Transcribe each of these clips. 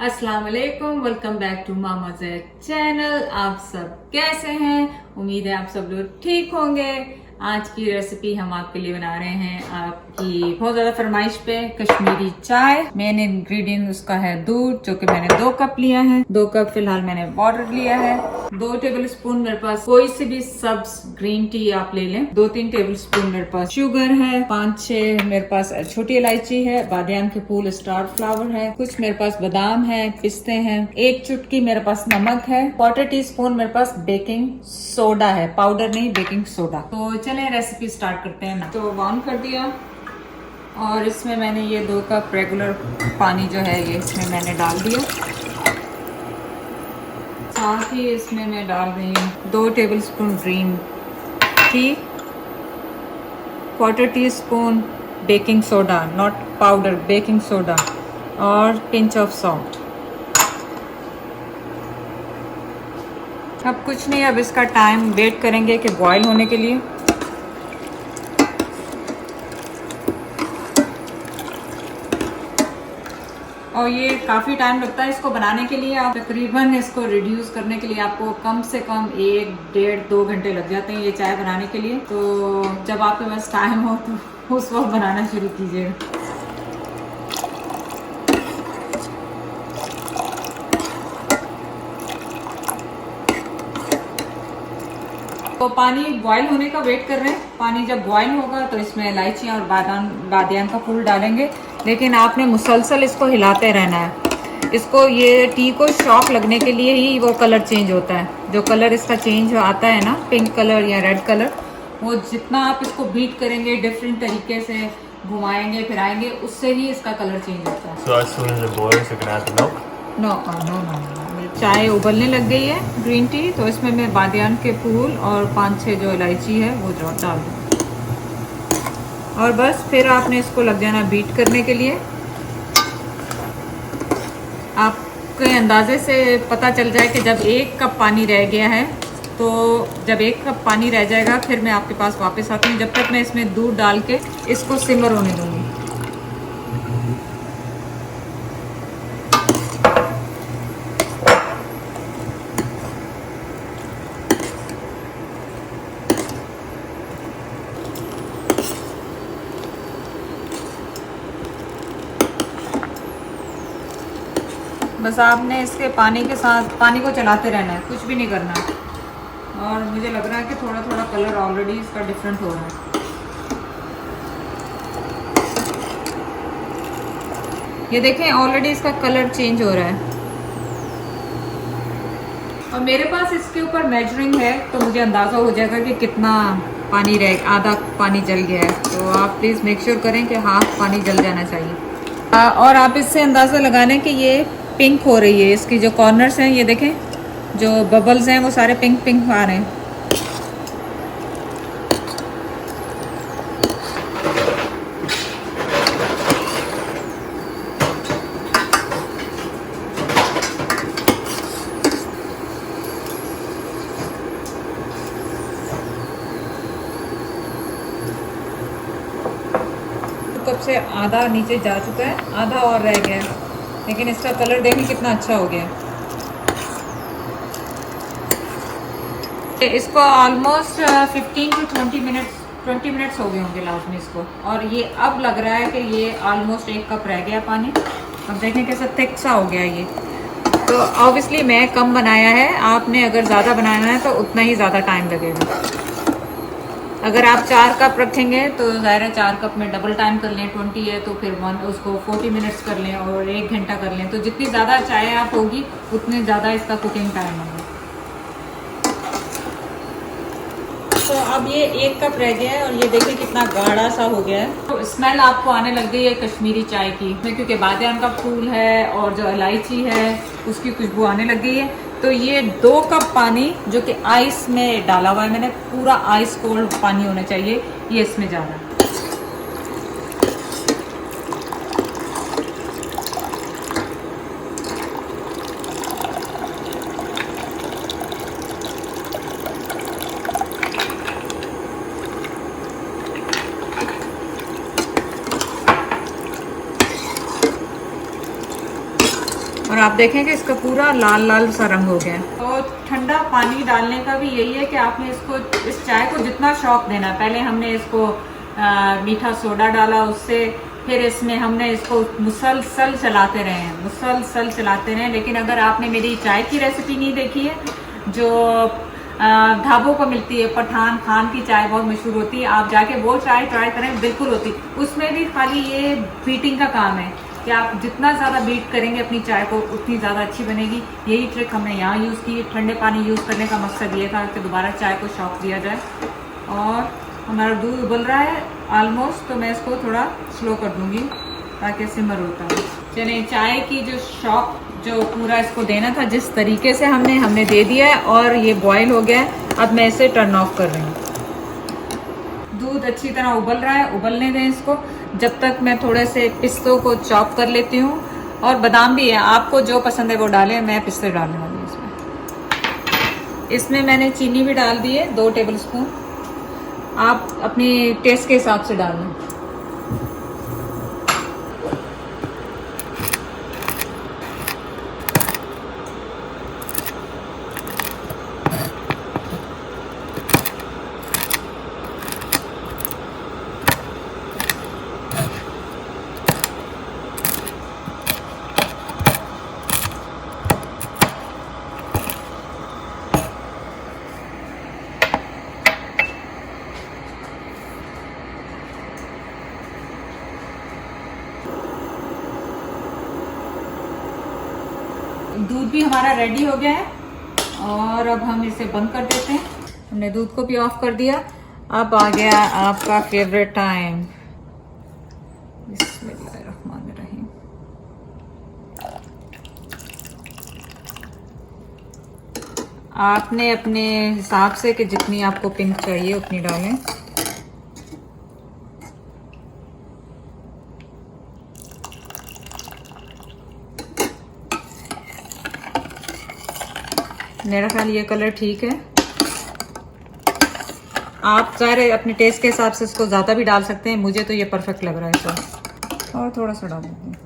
अस्सलाम वालेकुम, welcome back to Mama Zaid channel. आप सब कैसे हैं? उम्मीद है आप सब लोग ठीक होंगे। आज की रेसिपी हम आपके लिए बना रहे हैं आपकी बहुत ज्यादा फरमाइश पे कश्मीरी चाय। मेन इंग्रेडिएंट उसका है दूध, जो कि मैंने 2 कप लिया है। 2 कप फिलहाल मैंने वाटर लिया है। 2 टेबल स्पून मेरे पास कोई सी भी सब्ज ग्रीन टी आप ले लें। 2-3 टेबल स्पून मेरे पास शुगर है। 5-6 मेरे पास छोटी इलायची है, बादियान के फूल, स्टार फ्लावर है, कुछ मेरे पास बादाम है, पिस्ते हैं। 1 चुटकी मेरे पास नमक है। 1/4 टीस्पून मेरे पास बेकिंग सोडा है, पाउडर नहीं, बेकिंग सोडा। तो चलें रेसिपी स्टार्ट करते हैं ना। तो ऑन कर दिया और इसमें मैंने ये 2 कप रेगुलर पानी जो है ये इसमें मैंने डाल दिया। साथ ही इसमें मैं डाल रही हूँ 2 table spoon green tea, 1/4 teaspoon baking soda, not powder, baking soda, और पिंच ऑफ सॉल्ट। अब कुछ नहीं, अब इसका टाइम वेट करेंगे कि बॉईल होने के लिए। और ये काफ़ी टाइम लगता है इसको बनाने के लिए। आप तकरीबन इसको रिड्यूस करने के लिए आपको कम से कम 1-1.5-2 घंटे लग जाते हैं ये चाय बनाने के लिए। तो जब आपके पास टाइम हो तो उस वक्त बनाना शुरू कीजिएगा। तो पानी बॉईल होने का वेट कर रहे हैं। पानी जब बॉईल होगा तो इसमें इलायची और बादियान का फूल डालेंगे, लेकिन आपने मुसलसल इसको हिलाते रहना है। इसको, ये टी को शॉक लगने के लिए ही वो कलर चेंज होता है। जो कलर इसका चेंज आता है ना, पिंक कलर या रेड कलर, वो जितना आप इसको बीट करेंगे, डिफरेंट तरीके से घुमाएंगे फिराएंगे, उससे ही इसका कलर चेंज होता है। So as soon as it boils, you can add the milk? No no no, चाय उबलने लग गई है ग्रीन टी, तो इसमें मैं बादियान के फूल और 5-6 जो इलायची है वो डाल दूँ। और बस फिर आपने इसको लग जाना बीट करने के लिए। आपके अंदाजे से पता चल जाए कि जब 1 कप पानी रह गया है, तो जब 1 कप पानी रह जाएगा फिर मैं आपके पास वापस आती हूँ। जब तक मैं इसमें दूध डाल के इसको सिमर होने दूँगी। बस आपने इसके पानी के साथ पानी को चलाते रहना है, कुछ भी नहीं करना है। और मुझे लग रहा है कि थोड़ा थोड़ा कलर ऑलरेडी इसका डिफरेंट हो रहा है। ये देखें, ऑलरेडी इसका कलर चेंज हो रहा है। और मेरे पास इसके ऊपर मेजरिंग है, तो मुझे अंदाज़ा हो जाएगा कि कितना पानी रह, आधा पानी जल गया है। तो आप प्लीज़ मेक श्योर करें कि हाफ पानी जल जाना चाहिए। और आप इससे अंदाज़ा लगा लें कि ये पिंक हो रही है। इसकी जो कॉर्नर्स हैं, ये देखें, जो बबल्स हैं वो सारे पिंक पिंक आ रहे हैं। कप से आधा नीचे जा चुका है, आधा और रह गया है, लेकिन इसका कलर देखें कितना अच्छा हो गया। इसको ऑलमोस्ट 15 to 20 मिनट्स हो गए होंगे लाजमी इसको। और ये अब लग रहा है कि ये ऑलमोस्ट 1 कप रह गया पानी। अब देखें कैसा थिक सा हो गया ये। तो ऑब्वियसली मैं कम बनाया है, आपने अगर ज़्यादा बनाना है तो उतना ही ज़्यादा टाइम लगेगा। अगर आप 4 कप रखेंगे तो ज़ाहिर है 4 कप में डबल टाइम कर लें। 20 है तो फिर उसको 40 मिनट्स कर लें और 1 घंटा कर लें। तो जितनी ज़्यादा चाय आप होगी उतने ज़्यादा इसका कुकिंग टाइम होगा। तो अब ये 1 कप रह गया है और ये देखिए कितना गाढ़ा सा हो गया है। तो स्मेल आपको आने लग गई है कश्मीरी चाय की, क्योंकि बादियान का फूल है और जो इलायची है उसकी खुशबू आने लग गई है। तो ये 2 कप पानी जो कि आइस में डाला हुआ है मैंने, पूरा आइस कोल्ड पानी होना चाहिए, ये इसमें जा रहा है। और आप देखें कि इसका पूरा लाल लाल सा रंग हो गया है। तो ठंडा पानी डालने का भी यही है कि आपने इसको, इस चाय को जितना शौक देना। पहले हमने इसको मीठा सोडा डाला, उससे फिर इसमें हमने इसको मुसलसल चलाते रहे। लेकिन अगर आपने मेरी चाय की रेसिपी नहीं देखी है, जो ढाबों को मिलती है, पठान खान की चाय बहुत मशहूर होती है, आप जाके वो चाय ट्राई करें, बिल्कुल होती। उसमें भी खाली ये बीटिंग का काम है कि आप जितना ज़्यादा बीट करेंगे अपनी चाय को, उतनी ज़्यादा अच्छी बनेगी। यही ट्रिक हमने यहाँ यूज़ की। ठंडे पानी यूज़ करने का मकसद ये था कि दोबारा चाय को शौक दिया जाए। और हमारा दूध उबल रहा है ऑलमोस्ट, तो मैं इसको थोड़ा स्लो कर दूंगी ताकि सिमर होता है। चलिए, चाय की जो शौक जो पूरा इसको देना था, जिस तरीके से हमने दे दिया है और ये बॉयल हो गया है। अब मैं इसे टर्न ऑफ कर रही हूँ। दूध अच्छी तरह उबल रहा है, उबलने दें इसको जब तक। मैं थोड़े से पिस्तों को चॉप कर लेती हूँ, और बादाम भी है, आपको जो पसंद है वो डालें। मैं पिस्ते डालने वाली हूँ इसमें मैंने चीनी भी डाल दी है, 2 टेबल स्पून। आप अपनी टेस्ट के हिसाब से डाल लें। दूध भी हमारा रेडी हो गया है, और अब हम इसे बंद कर देते हैं। हमने दूध को भी ऑफ कर दिया। अब आ गया आपका फेवरेट टाइम। बिस्मिल्लाहिर्रहमानिर्रहीम। आपने अपने हिसाब से कि जितनी आपको पिंक चाहिए उतनी डालें। मेरा ख्याल ये कलर ठीक है। आप सारे अपने टेस्ट के हिसाब से इसको ज़्यादा भी डाल सकते हैं। मुझे तो ये परफेक्ट लग रहा है सर, और थोड़ा सा डाल देते हैं।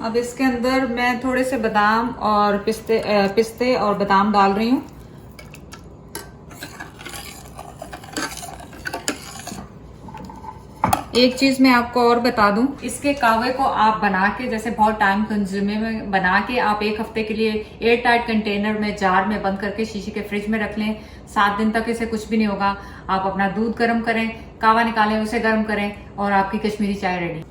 अब इसके अंदर मैं थोड़े से बादाम और पिस्ते और बादाम डाल रही हूँ। एक चीज मैं आपको और बता दूं, इसके कावे को आप बना के, जैसे बहुत टाइम कंज्यूमिंग में बना के, आप 1 हफ्ते के लिए एयर टाइट कंटेनर में, जार में बंद करके शीशे के फ्रिज में रख लें। 7 दिन तक इसे कुछ भी नहीं होगा। आप अपना दूध गर्म करें, कावा निकालें, उसे गर्म करें, और आपकी कश्मीरी चाय रेडी।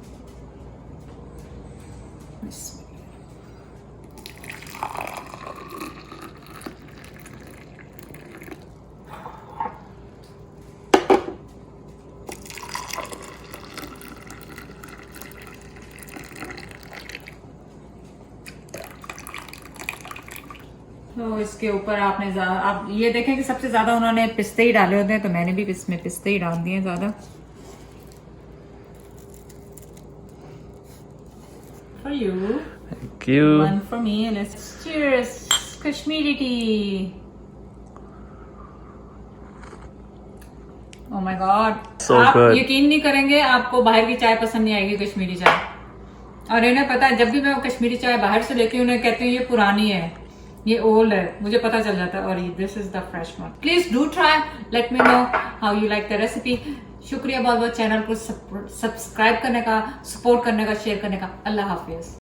तो इसके ऊपर आपने आप ये देखें कि सबसे ज्यादा उन्होंने पिस्ते ही डाले होते हैं, तो मैंने भी इसमें पिस्ते ही डाल दिए ज्यादा। For you. Thank you. One for me. Let's cheers. Kashmiri tea. Oh my God. So आप good. यकीन नहीं करेंगे, आपको बाहर की चाय पसंद नहीं आएगी, कश्मीरी चाय। और इन्हें पता है, जब भी मैं कश्मीरी चाय बाहर से लेती हूँ, उन्हें कहती हूँ ये पुरानी है, ये ओल्ड है, मुझे पता चल जाता है। और this is the fresh one. Please do try, let me know how you like the recipe. शुक्रिया बहुत बहुत चैनल को सब्सक्राइब करने का, सपोर्ट करने का, शेयर करने का। अल्लाह हाफिज।